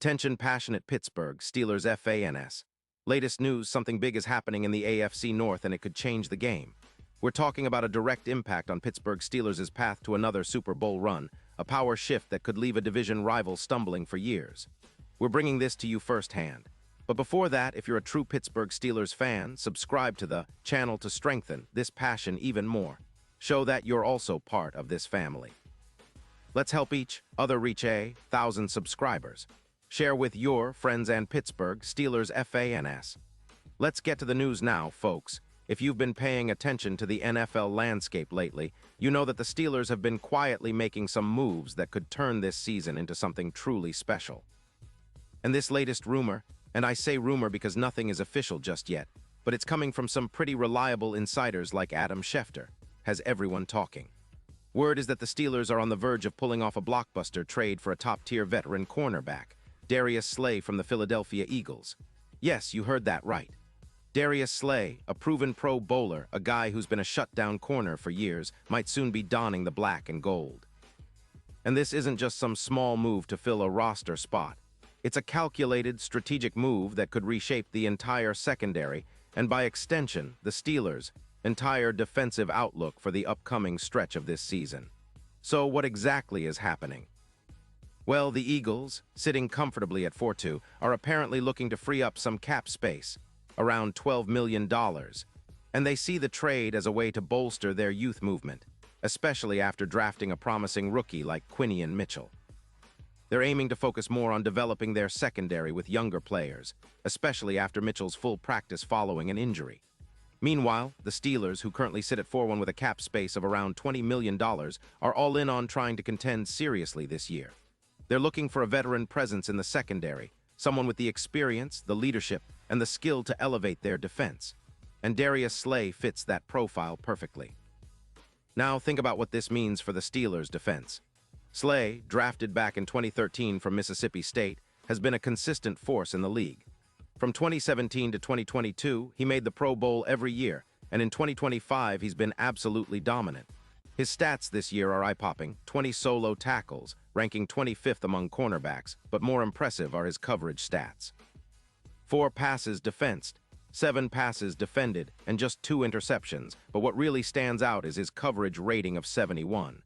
Attention passionate Pittsburgh Steelers fans. Latest news, something big is happening in the AFC North and it could change the game. We're talking about a direct impact on Pittsburgh Steelers' path to another Super Bowl run, a power shift that could leave a division rival stumbling for years. We're bringing this to you firsthand. But before that, if you're a true Pittsburgh Steelers fan, subscribe to the channel to strengthen this passion even more. Show that you're also part of this family. Let's help each other reach 1,000 subscribers. Share with your friends and Pittsburgh Steelers fans. Let's get to the news now, folks. If you've been paying attention to the NFL landscape lately, you know that the Steelers have been quietly making some moves that could turn this season into something truly special. And this latest rumor, and I say rumor because nothing is official just yet, but it's coming from some pretty reliable insiders like Adam Schefter, has everyone talking. Word is that the Steelers are on the verge of pulling off a blockbuster trade for a top-tier veteran cornerback, Darius Slay from the Philadelphia Eagles. Yes, you heard that right. Darius Slay, a proven Pro Bowler, a guy who's been a shutdown corner for years, might soon be donning the black and gold. And this isn't just some small move to fill a roster spot. It's a calculated, strategic move that could reshape the entire secondary, and by extension, the Steelers' entire defensive outlook for the upcoming stretch of this season. So what exactly is happening? Well, the Eagles, sitting comfortably at 4-2, are apparently looking to free up some cap space, around $12 million, and they see the trade as a way to bolster their youth movement, especially after drafting a promising rookie like Quinion Mitchell. They're aiming to focus more on developing their secondary with younger players, especially after Mitchell's full practice following an injury. Meanwhile, the Steelers, who currently sit at 4-1 with a cap space of around $20 million, are all in on trying to contend seriously this year. They're looking for a veteran presence in the secondary, someone with the experience, the leadership, and the skill to elevate their defense. And Darius Slay fits that profile perfectly. Now think about what this means for the Steelers' defense. Slay, drafted back in 2013 from Mississippi State, has been a consistent force in the league. From 2017 to 2022, he made the Pro Bowl every year, and in 2025 he's been absolutely dominant. His stats this year are eye-popping: 20 solo tackles, ranking 25th among cornerbacks, but more impressive are his coverage stats. 4 passes defensed, 7 passes defended, and just 2 interceptions, but what really stands out is his coverage rating of 71.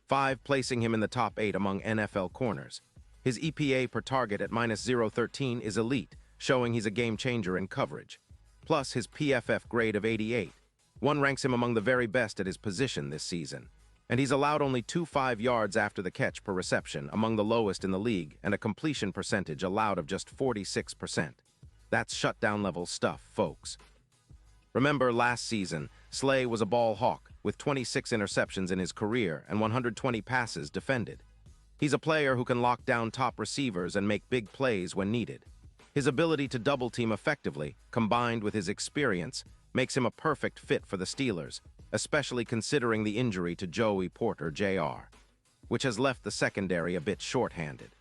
5, placing him in the top 8 among NFL corners. His EPA per target at -0.13 is elite, showing he's a game-changer in coverage. Plus, his PFF grade of 88. One ranks him among the very best at his position this season. And he's allowed only 2.5 yards after the catch per reception, among the lowest in the league, and a completion percentage allowed of just 46%. That's shutdown-level stuff, folks. Remember last season, Slay was a ball hawk, with 26 interceptions in his career and 120 passes defended. He's a player who can lock down top receivers and make big plays when needed. His ability to double-team effectively, combined with his experience, makes him a perfect fit for the Steelers, especially considering the injury to Joey Porter Jr., which has left the secondary a bit short-handed.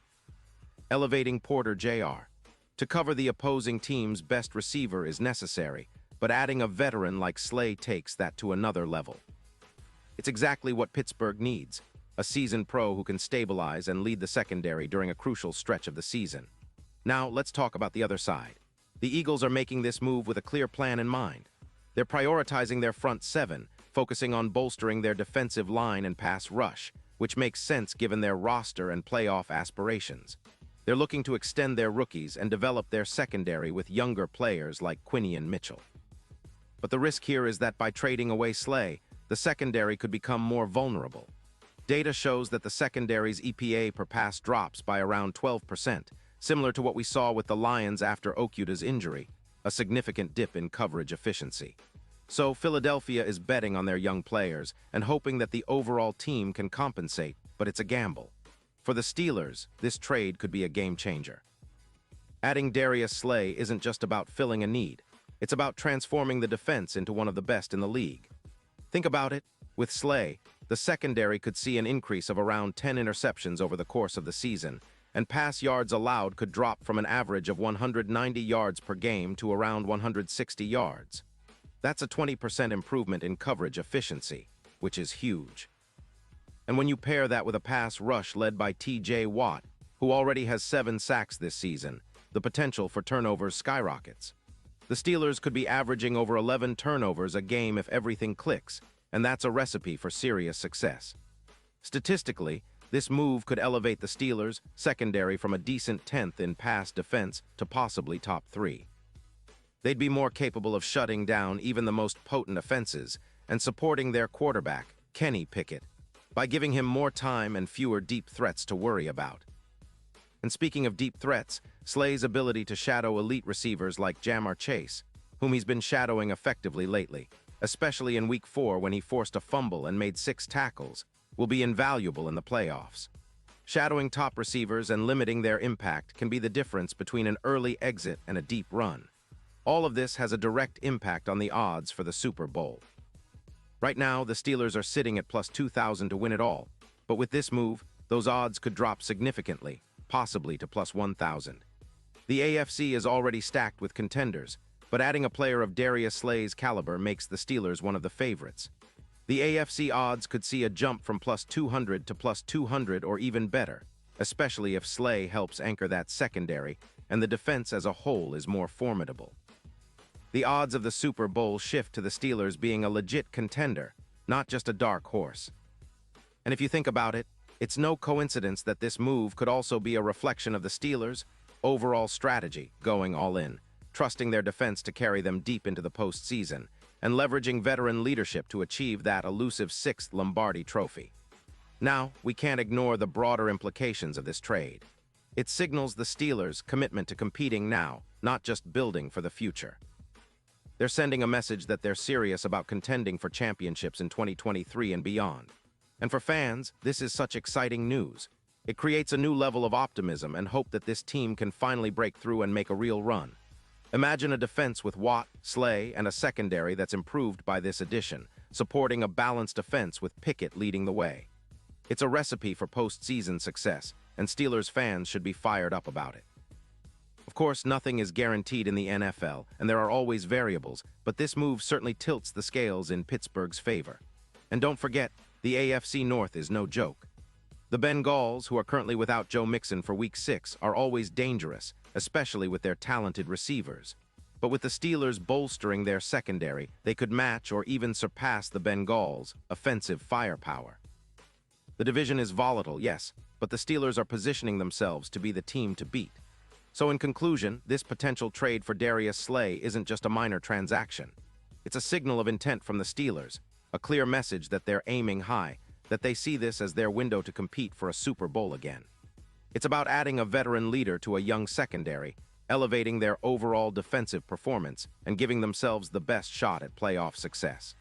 Elevating Porter Jr. to cover the opposing team's best receiver is necessary, but adding a veteran like Slay takes that to another level. It's exactly what Pittsburgh needs, a seasoned pro who can stabilize and lead the secondary during a crucial stretch of the season. Now, let's talk about the other side. The Eagles are making this move with a clear plan in mind. They're prioritizing their front 7, focusing on bolstering their defensive line and pass rush, which makes sense given their roster and playoff aspirations. They're looking to extend their rookies and develop their secondary with younger players like Quinion Mitchell. But the risk here is that by trading away Slay, the secondary could become more vulnerable. Data shows that the secondary's EPA per pass drops by around 12%, similar to what we saw with the Lions after Okudah's injury, a significant dip in coverage efficiency. So Philadelphia is betting on their young players and hoping that the overall team can compensate, but it's a gamble. For the Steelers, this trade could be a game-changer. Adding Darius Slay isn't just about filling a need. It's about transforming the defense into one of the best in the league. Think about it. With Slay, the secondary could see an increase of around 10 interceptions over the course of the season, and pass yards allowed could drop from an average of 190 yards per game to around 160 yards. That's a 20% improvement in coverage efficiency, which is huge. And when you pair that with a pass rush led by T.J. Watt, who already has 7 sacks this season. The potential for turnovers skyrockets. The Steelers could be averaging over 11 turnovers a game if everything clicks, and that's a recipe for serious success. Statistically, this move could elevate the Steelers' secondary from a decent 10th in pass defense to possibly top 3. They'd be more capable of shutting down even the most potent offenses and supporting their quarterback, Kenny Pickett, by giving him more time and fewer deep threats to worry about. And speaking of deep threats, Slay's ability to shadow elite receivers like Jamar Chase, whom he's been shadowing effectively lately, especially in Week 4 when he forced a fumble and made 6 tackles, will be invaluable in the playoffs. Shadowing top receivers and limiting their impact can be the difference between an early exit and a deep run. All of this has a direct impact on the odds for the Super Bowl. Right now, the Steelers are sitting at plus 2,000 to win it all, but with this move, those odds could drop significantly, possibly to plus 1,000. The AFC is already stacked with contenders, but adding a player of Darius Slay's caliber makes the Steelers one of the favorites. The AFC odds could see a jump from plus 200 to plus 200 or even better, especially if Slay helps anchor that secondary and the defense as a whole is more formidable. The odds of the Super Bowl shift to the Steelers being a legit contender, not just a dark horse. And if you think about it, it's no coincidence that this move could also be a reflection of the Steelers' overall strategy, going all in, trusting their defense to carry them deep into the postseason, and leveraging veteran leadership to achieve that elusive 6th Lombardi trophy. Now, we can't ignore the broader implications of this trade. It signals the Steelers' commitment to competing now, not just building for the future. They're sending a message that they're serious about contending for championships in 2023 and beyond. And for fans, this is such exciting news. It creates a new level of optimism and hope that this team can finally break through and make a real run. Imagine a defense with Watt, Slay, and a secondary that's improved by this addition, supporting a balanced offense with Pickett leading the way. It's a recipe for postseason success, and Steelers fans should be fired up about it. Of course, nothing is guaranteed in the NFL, and there are always variables, but this move certainly tilts the scales in Pittsburgh's favor. And don't forget, the AFC North is no joke. The Bengals, who are currently without Joe Mixon for Week 6, are always dangerous, especially with their talented receivers. But with the Steelers bolstering their secondary, they could match or even surpass the Bengals' offensive firepower. The division is volatile, yes, but the Steelers are positioning themselves to be the team to beat. So in conclusion, this potential trade for Darius Slay isn't just a minor transaction. It's a signal of intent from the Steelers, a clear message that they're aiming high, that they see this as their window to compete for a Super Bowl again. It's about adding a veteran leader to a young secondary, elevating their overall defensive performance, and giving themselves the best shot at playoff success.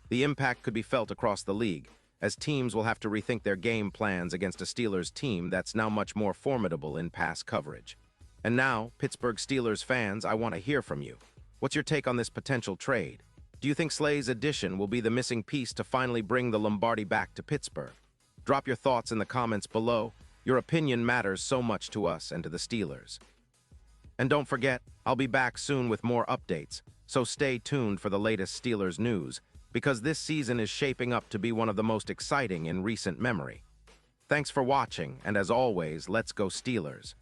The impact could be felt across the league, as teams will have to rethink their game plans against a Steelers team that's now much more formidable in pass coverage. And now, Pittsburgh Steelers fans, I want to hear from you. What's your take on this potential trade? Do you think Slay's addition will be the missing piece to finally bring the Lombardi back to Pittsburgh? Drop your thoughts in the comments below. Your opinion matters so much to us and to the Steelers. And don't forget, I'll be back soon with more updates, so stay tuned for the latest Steelers news, because this season is shaping up to be one of the most exciting in recent memory. Thanks for watching, and as always, let's go Steelers.